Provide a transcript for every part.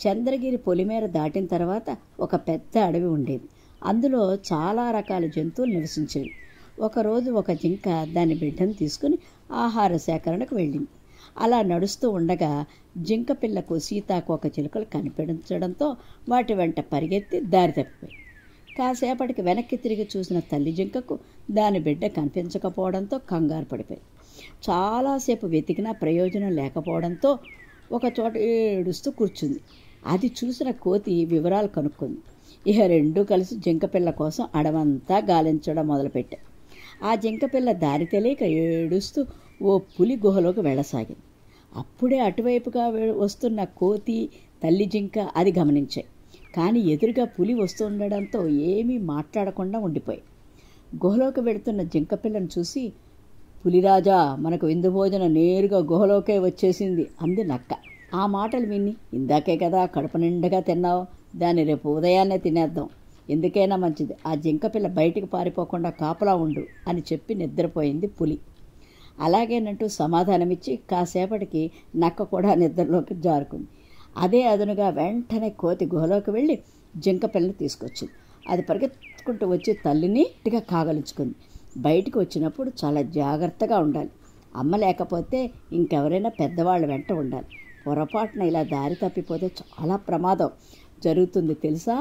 చంద్రగిరి పొలిమేర దాటిన తర్వాత ఒక పెద్ద అడవి ఉండేది. అందులో చాలా రకాల జంతువులు నివసించేవి. ఒకరోజు ఒక జింక దాని బిడ్డను తీసుకుని ఆహార సేకరణకు వెళ్ళింది. అలా నడుస్తూ ఉండగా జింక పిల్లకు సీతాకోక చిలుకలు కనిపించడంతో వాటి వెంట పరిగెత్తి దారి తప్పిపోయి. కాసేపటికి వెనక్కి తిరిగి చూసిన తల్లి జింకకు దాని బిడ్డ కనిపించకపోవడంతో కంగారు పడిపోయి చాలాసేపు వెతికినా ప్రయోజనం లేకపోవడంతో ఒకచోట ఏడుస్తూ కూర్చుంది. అది చూసిన కోతి వివరాలు కనుక్కుంది. ఇక రెండూ కలిసి జింకపిల్ల కోసం అడవంతా గాలించడం మొదలుపెట్టాయి. ఆ జింకపిల్ల దారి తెలియక ఏడుస్తూ ఓ పులి గుహలోకి వెళ్ళసాగింది. అప్పుడే అటువైపుగా వస్తున్న కోతి, తల్లి జింక అది గమనించాయి. కానీ ఎదురుగా పులి వస్తుండడంతో ఏమీ మాట్లాడకుండా ఉండిపోయి. గుహలోకి వెళుతున్న జింకపిల్లను చూసి, పులిరాజా, మనకు విందు భోజనం నేరుగా గుహలోకే వచ్చేసింది అంది నక్క. ఆ మాటలు విని, ఇందాకే కదా కడుపు నిండగా తిన్నావు, దాన్ని రేపు ఉదయాన్నే తినేద్దాం, ఎందుకైనా మంచిది, ఆ జింకపిల్ల బయటికి పారిపోకుండా కాపలా ఉండు అని చెప్పి నిద్రపోయింది పులి. అలాగేనంటూ సమాధానమిచ్చి కాసేపటికి నక్క కూడా నిద్రలోకి జారుకుంది. అదే అదునుగా వెంటనే కోతి గుహలోకి వెళ్ళి జింకపిల్లని తీసుకొచ్చింది. అది పరిగెత్తుకుంటూ వచ్చి తల్లిని గట్టిగా కాగలించుకుంది. బయటికి వచ్చినప్పుడు చాలా జాగ్రత్తగా ఉండాలి. అమ్మ లేకపోతే ఇంకెవరైనా పెద్దవాళ్ళ వెంట ఉండాలి. పొరపాటున ఇలా దారి తప్పిపోతే చాలా ప్రమాదం జరుగుతుంది తెలుసా.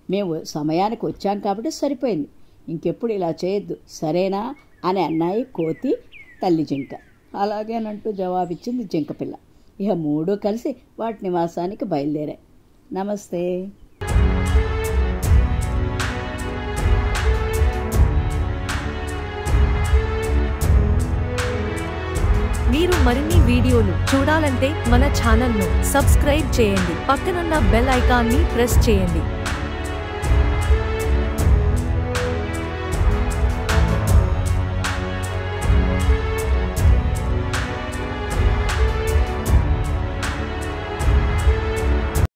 మేము సమయానికి వచ్చాం కాబట్టి సరిపోయింది, ఇంకెప్పుడు ఇలా చేయొద్దు, సరేనా అని అన్నాయి కోతి, తల్లి జింక. అలాగేనంటూ జవాబిచ్చింది జింకపిల్ల. ఇక మూడూ కలిసి వాటి నివాసానికి బయలుదేరాయి. నమస్తే. మీరు మరిన్ని వీడియోలు చూడాలంటే మన ఛానల్ను సబ్స్క్రైబ్ చేయండి, పక్కనున్న బెల్ ఐకాన్ని ప్రెస్ చేయండి.